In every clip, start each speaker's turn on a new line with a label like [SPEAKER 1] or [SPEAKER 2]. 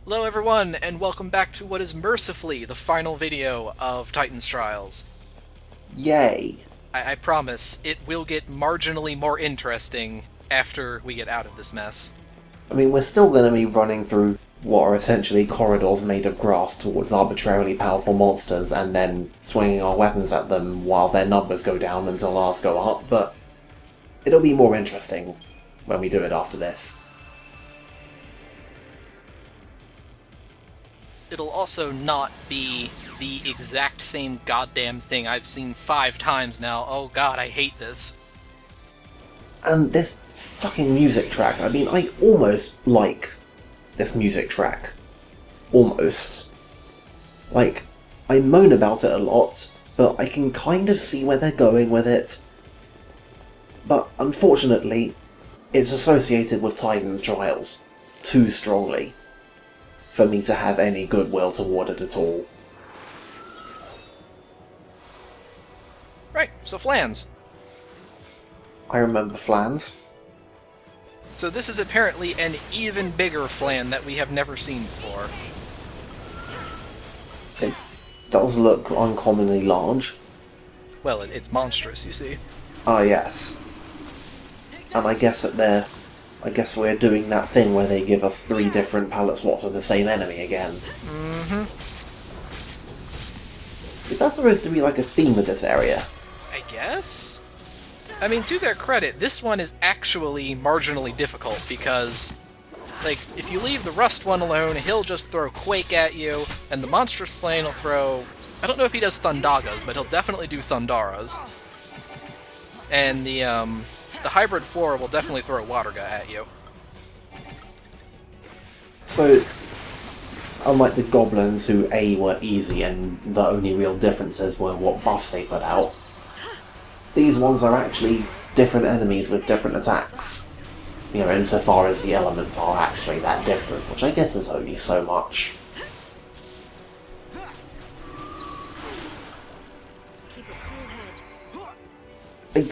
[SPEAKER 1] Hello everyone, and welcome back to what is mercifully the final video of Titan's Trials.
[SPEAKER 2] Yay.
[SPEAKER 1] I promise, it will get marginally more interesting after we get out of this mess.
[SPEAKER 2] I mean, we're still going to be running through what are essentially corridors made of grass towards arbitrarily powerful monsters and then swinging our weapons at them while their numbers go down until ours go up, but it'll be more interesting when we do it after this.
[SPEAKER 1] It'll also not be the exact same goddamn thing I've seen 5 times now. Oh god, I hate this.
[SPEAKER 2] And this fucking music track, I mean, I almost like this music track. Almost. Like, I moan about it a lot, but I can kind of see where they're going with it. But unfortunately, it's associated with Titan's Trials too strongly for me to have any goodwill toward it at all.
[SPEAKER 1] Right, so flans.
[SPEAKER 2] I remember flans.
[SPEAKER 1] So this is apparently an even bigger flan that we have never seen before.
[SPEAKER 2] It does look uncommonly large.
[SPEAKER 1] Well, it's monstrous, you see.
[SPEAKER 2] Ah, yes. And I guess we're doing that thing where they give us 3 different palette slots of the same enemy again.
[SPEAKER 1] Mm-hmm.
[SPEAKER 2] Is that supposed to be like a theme of this area?
[SPEAKER 1] I guess? I mean, to their credit, this one is actually marginally difficult because, like, if you leave the Rust one alone, he'll just throw Quake at you, and the Monstrous Flame will throw... I don't know if he does Thundagas, but he'll definitely do Thundaras. And the Hybrid Flora will definitely throw Waterga at you.
[SPEAKER 2] So, unlike the goblins who were easy and the only real differences were what buffs they put out, these ones are actually different enemies with different attacks. You know, insofar as the elements are actually that different, which I guess is only so much.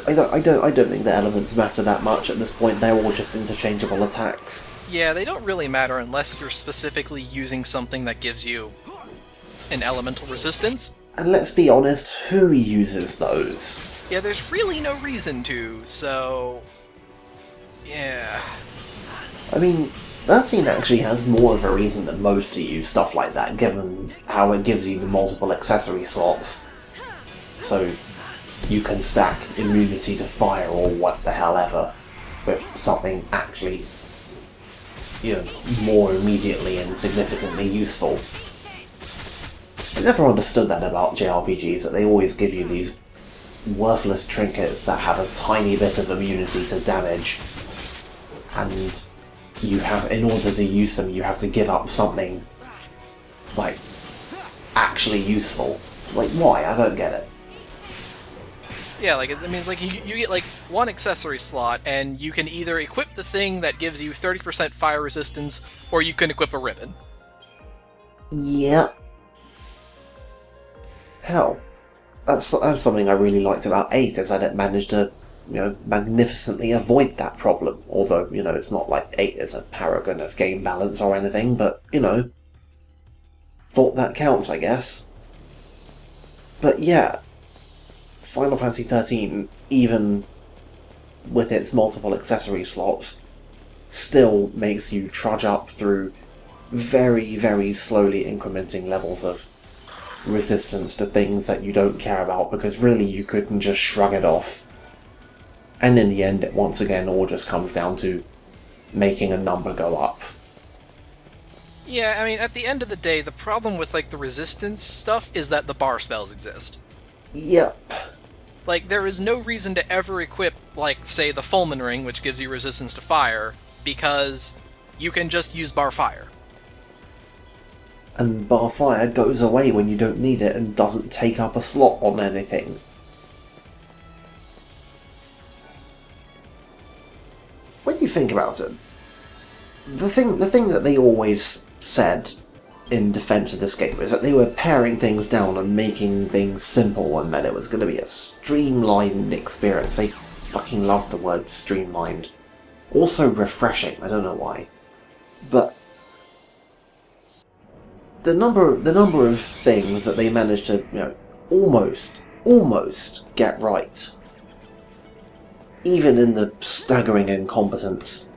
[SPEAKER 2] I don't think the elements matter that much at this point. They're all just interchangeable attacks.
[SPEAKER 1] Yeah, they don't really matter unless you're specifically using something that gives you an elemental resistance.
[SPEAKER 2] And let's be honest, who uses those?
[SPEAKER 1] Yeah, there's really no reason to, so... yeah.
[SPEAKER 2] I mean, 13 actually has more of a reason than most to use stuff like that, given how it gives you the multiple accessory slots. So, you can stack immunity to fire or what the hell ever with something actually, you know, more immediately and significantly useful. I never understood that about JRPGs, that they always give you these worthless trinkets that have a tiny bit of immunity to damage, and you have, in order to use them, you have to give up something, like, actually useful. Like, why? I don't get it.
[SPEAKER 1] Yeah, like, it's like, you get, like, one accessory slot, and you can either equip the thing that gives you 30% fire resistance, or you can equip a ribbon.
[SPEAKER 2] Yeah. Hell. That's something I really liked about 8, is that it managed to, you know, magnificently avoid that problem. Although, you know, it's not like 8 is a paragon of game balance or anything, but, you know, thought that counts, I guess. But yeah, Final Fantasy XIII, even with its multiple accessory slots, still makes you trudge up through very, very slowly incrementing levels of resistance to things that you don't care about, because really you couldn't just shrug it off. And in the end, it once again all just comes down to making a number go up.
[SPEAKER 1] Yeah, I mean, at the end of the day, the problem with, like, the resistance stuff is that the bar spells exist.
[SPEAKER 2] Yep.
[SPEAKER 1] Like, there is no reason to ever equip, like, say, the Fulmin Ring, which gives you resistance to fire, because you can just use bar fire.
[SPEAKER 2] And bar fire goes away when you don't need it and doesn't take up a slot on anything. When you think about it, the thing that they always said in defense of this game is that they were paring things down and making things simple, and that it was going to be a streamlined experience. They fucking love the word streamlined. Also refreshing, I don't know why. But the number of things that they managed to, almost get right, even in the staggering incompetence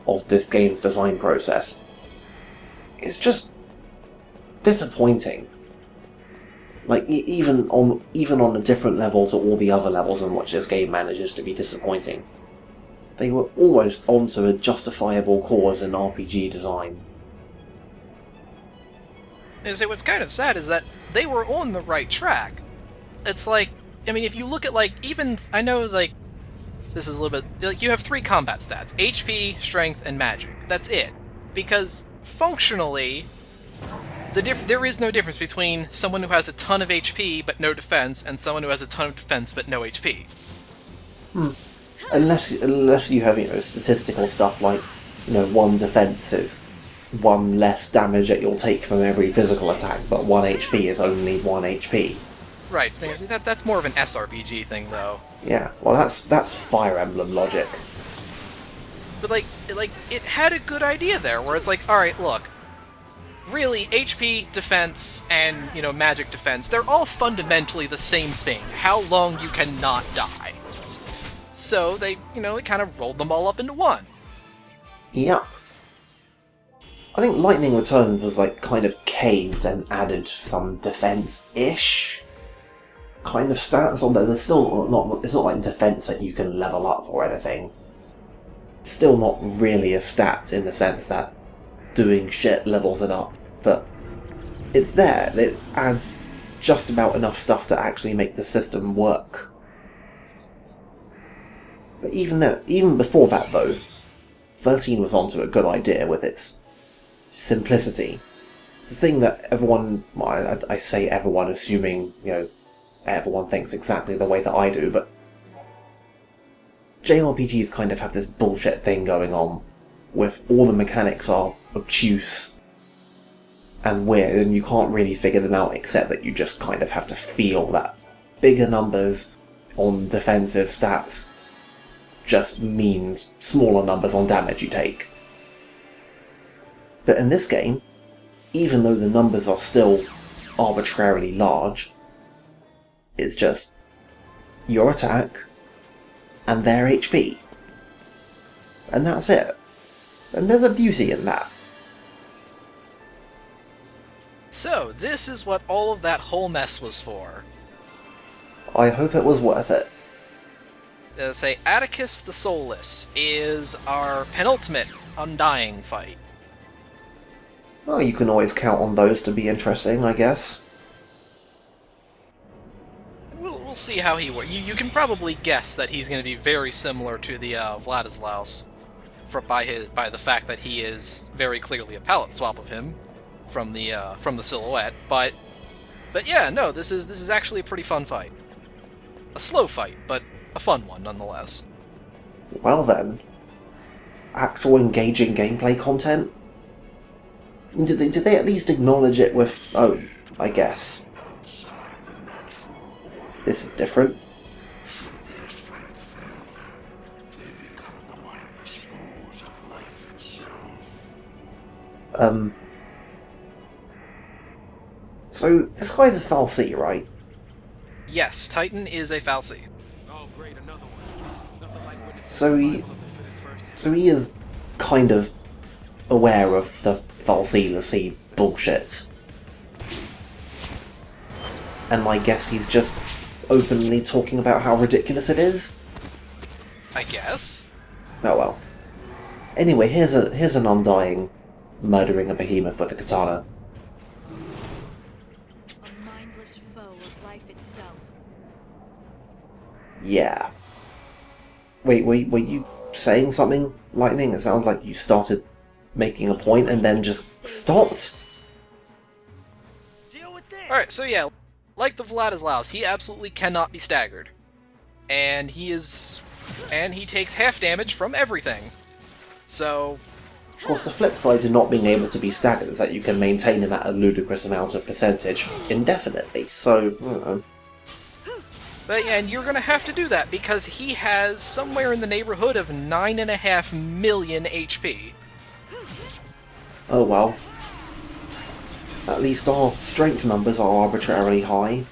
[SPEAKER 2] of this game's design process, it's just disappointing. Like, even on a different level to all the other levels in which this game manages to be disappointing. They were almost onto a justifiable cause in RPG design.
[SPEAKER 1] And so what's kind of sad is that they were on the right track. It's like, I mean, if you look at, like, even, I know, like, this is a little bit, like, you have 3 combat stats: HP, strength, and magic. That's it. Because, functionally, there is no difference between someone who has a ton of HP but no defense, and someone who has a ton of defense but no HP.
[SPEAKER 2] Unless you have, statistical stuff like, 1 defense is 1 less damage that you'll take from every physical attack, but 1 HP is only 1 HP.
[SPEAKER 1] Right, that's more of an SRPG thing, though.
[SPEAKER 2] Yeah, well, that's Fire Emblem logic.
[SPEAKER 1] But, like, it had a good idea there, where it's like, alright, look, really, HP, defense, and, magic defense, they're all fundamentally the same thing: how long you cannot die. So they, it kind of rolled them all up into one.
[SPEAKER 2] Yeah. I think Lightning Returns was, kind of caved and added some defense-ish kind of stats, although there's still not, it's not like defense that you can level up or anything. It's still not really a stat in the sense that doing shit levels it up, but it's there. It adds just about enough stuff to actually make the system work. But even before that, though, 13 was onto a good idea with its simplicity. It's the thing that everyone, I say everyone assuming, everyone thinks exactly the way that I do, but JRPGs kind of have this bullshit thing going on with all the mechanics are obtuse and weird, and you can't really figure them out except that you just kind of have to feel that bigger numbers on defensive stats just means smaller numbers on damage you take. But in this game, even though the numbers are still arbitrarily large, it's just your attack and their HP. And that's it. And there's a beauty in that.
[SPEAKER 1] So, this is what all of that whole mess was for.
[SPEAKER 2] I hope it was worth it.
[SPEAKER 1] Say, Atticus the Soulless is our penultimate Undying fight.
[SPEAKER 2] Well, you can always count on those to be interesting, I guess.
[SPEAKER 1] We'll see how he works. You can probably guess that he's going to be very similar to the Vladislaus, by the fact that he is very clearly a palette swap of him from the silhouette. But yeah, no, this is actually a pretty fun fight. A slow fight, but a fun one nonetheless.
[SPEAKER 2] Well then, actual engaging gameplay content? Did they at least acknowledge it with, oh, I guess. This is different. So, this guy's a Fal'Cie, right?
[SPEAKER 1] Yes, Titan is a Fal'Cie.
[SPEAKER 2] So he is kind of aware of the Fal'Cie bullshit. And I guess he's just openly talking about how ridiculous it is?
[SPEAKER 1] I guess.
[SPEAKER 2] Oh well. Anyway, here's an Undying murdering a behemoth with a katana.
[SPEAKER 3] A mindless foe of life itself.
[SPEAKER 2] Yeah. Wait, were you saying something, Lightning? It sounds like you started making a point and then just stopped.
[SPEAKER 1] Alright, so yeah, like the Vladislaus, he absolutely cannot be staggered. And he takes half damage from everything. So...
[SPEAKER 2] Of course, the flip side to not being able to be staggered is that you can maintain him at a ludicrous amount of percentage indefinitely, so, I don't know.
[SPEAKER 1] But yeah, and you're gonna have to do that because he has somewhere in the neighborhood of 9.5 million HP.
[SPEAKER 2] Oh well. At least our strength numbers are arbitrarily high.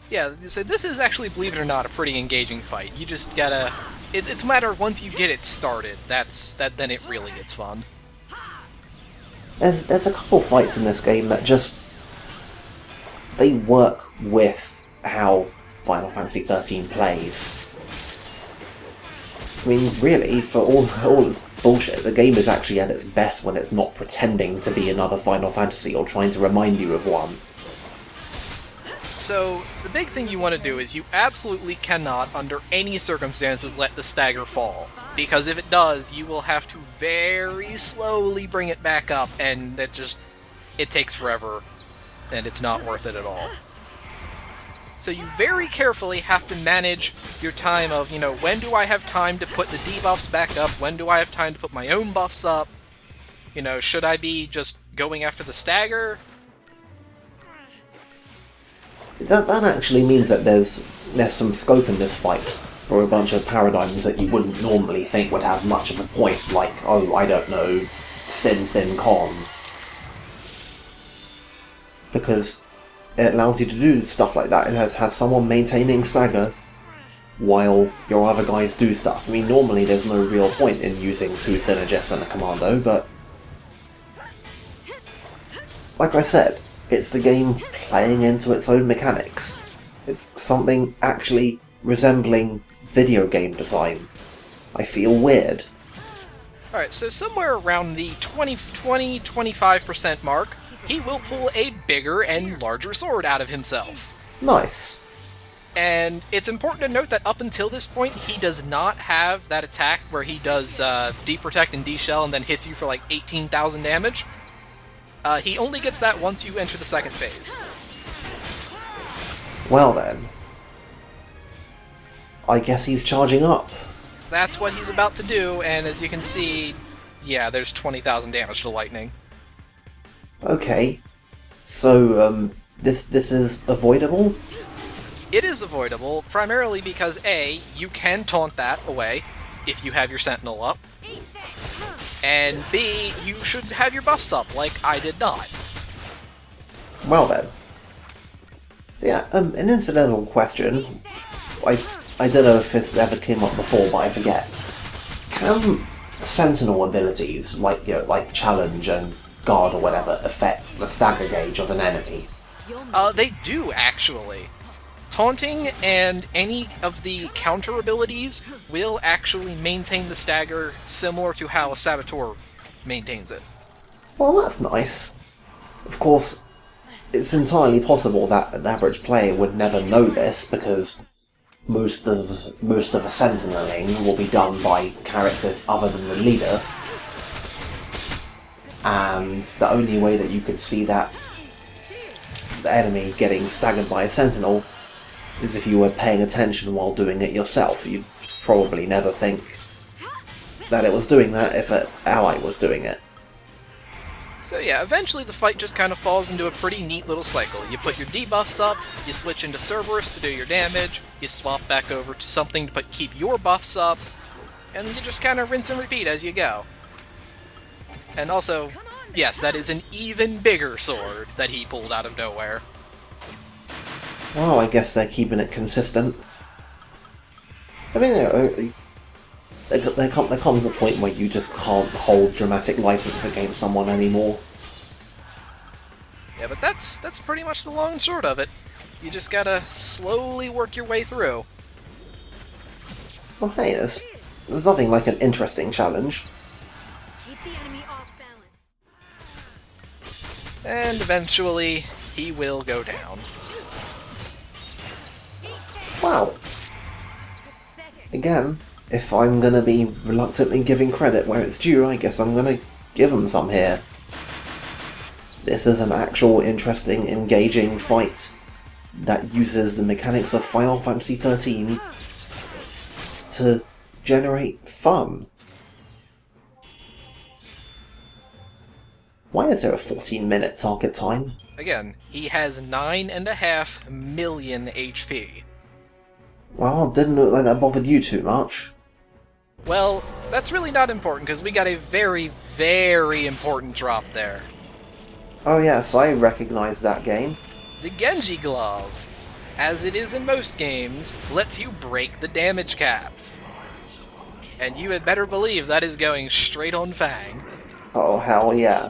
[SPEAKER 1] Yeah, so this is actually, believe it or not, a pretty engaging fight. You just gotta... It's a matter of once you get it started, then it really gets fun.
[SPEAKER 2] There's a couple fights in this game that just... they work with how Final Fantasy XIII plays. I mean, really, for all its bullshit, the game is actually at its best when it's not pretending to be another Final Fantasy or trying to remind you of one.
[SPEAKER 1] So, the big thing you want to do is you absolutely cannot, under any circumstances, let the stagger fall. Because if it does, you will have to very slowly bring it back up, and it takes forever, and it's not worth it at all. So you very carefully have to manage your time of, when do I have time to put the debuffs back up, when do I have time to put my own buffs up, should I be just going after the stagger?
[SPEAKER 2] That actually means that there's some scope in this fight for a bunch of paradigms that you wouldn't normally think would have much of a point, like, oh, I don't know, Sin Con. Because it allows you to do stuff like that. It has someone maintaining stagger while your other guys do stuff. I mean, normally there's no real point in using two synergists and a commando, but... like I said, it's the game playing into its own mechanics. It's something actually resembling video game design. I feel weird.
[SPEAKER 1] Alright, so somewhere around the 20-25% mark, he will pull a bigger and larger sword out of himself.
[SPEAKER 2] Nice.
[SPEAKER 1] And it's important to note that up until this point, he does not have that attack where he does D-Protect and D-Shell and then hits you for like 18,000 damage. He only gets that once you enter the second phase.
[SPEAKER 2] Well then. I guess he's charging up.
[SPEAKER 1] That's what he's about to do, and as you can see, yeah, there's 20,000 damage to lightning.
[SPEAKER 2] Okay. So, this is avoidable?
[SPEAKER 1] It is avoidable, primarily because A, you can taunt that away if you have your Sentinel up, and B, you should have your buffs up, like I did not.
[SPEAKER 2] Well then. Yeah, an incidental question. I don't know if this ever came up before, but I forget. Can Sentinel abilities, like Challenge and Guard or whatever, affect the stagger gauge of an enemy?
[SPEAKER 1] They do, actually. Taunting and any of the counter abilities will actually maintain the stagger similar to how a Saboteur maintains it.
[SPEAKER 2] Well, that's nice. Of course, it's entirely possible that an average player would never know this, because most of a Sentineling will be done by characters other than the leader, and the only way that you could see that the enemy getting staggered by a Sentinel is if you were paying attention while doing it yourself. You'd probably never think that it was doing that if an ally was doing it.
[SPEAKER 1] So yeah, eventually the fight just kind of falls into a pretty neat little cycle. You put your debuffs up, you switch into Cerberus to do your damage, you swap back over to something to keep your buffs up, and you just kind of rinse and repeat as you go. And also, yes, that is an even bigger sword that he pulled out of nowhere.
[SPEAKER 2] Well, I guess they're keeping it consistent. I mean, there comes a point where you just can't hold dramatic license against someone anymore.
[SPEAKER 1] Yeah, but that's pretty much the long and short of it. You just gotta slowly work your way through.
[SPEAKER 2] Well, hey, there's nothing like an interesting challenge.
[SPEAKER 3] Keep the enemy off balance.
[SPEAKER 1] And eventually, he will go down.
[SPEAKER 2] Wow. Again, if I'm gonna be reluctantly giving credit where it's due, I guess I'm gonna give them some here. This is an actual interesting, engaging fight that uses the mechanics of Final Fantasy XIII to generate fun. Why is there a 14-minute target time?
[SPEAKER 1] Again, he has 9.5 million HP.
[SPEAKER 2] Well, didn't look like that bothered you too much.
[SPEAKER 1] Well, that's really not important, because we got a very, very important drop there.
[SPEAKER 2] Oh yes, I recognise that game.
[SPEAKER 1] The Genji Glove, as it is in most games, lets you break the damage cap. And you had better believe that is going straight on Fang.
[SPEAKER 2] Oh hell yeah.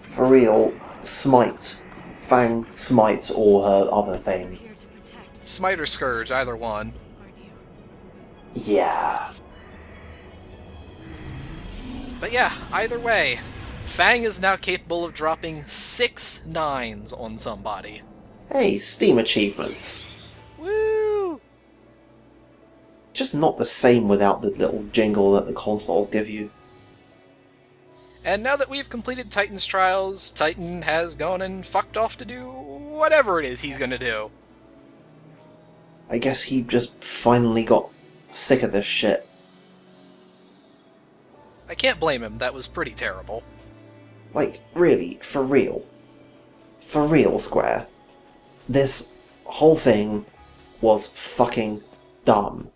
[SPEAKER 2] For real, Smite. Fang, Smite, or her other thing.
[SPEAKER 3] Here to protect,
[SPEAKER 1] Smite or Scourge, either one.
[SPEAKER 3] aren't you?
[SPEAKER 2] Yeah.
[SPEAKER 1] But yeah, either way, Fang is now capable of dropping 6 9s on somebody.
[SPEAKER 2] Hey, Steam achievements.
[SPEAKER 1] Woo!
[SPEAKER 2] Just not the same without the little jingle that the consoles give you.
[SPEAKER 1] And now that we've completed Titan's trials, Titan has gone and fucked off to do whatever it is he's gonna do.
[SPEAKER 2] I guess he just finally got sick of this shit.
[SPEAKER 1] I can't blame him, that was pretty terrible.
[SPEAKER 2] Like, really, for real. For real, Square. This whole thing was fucking dumb.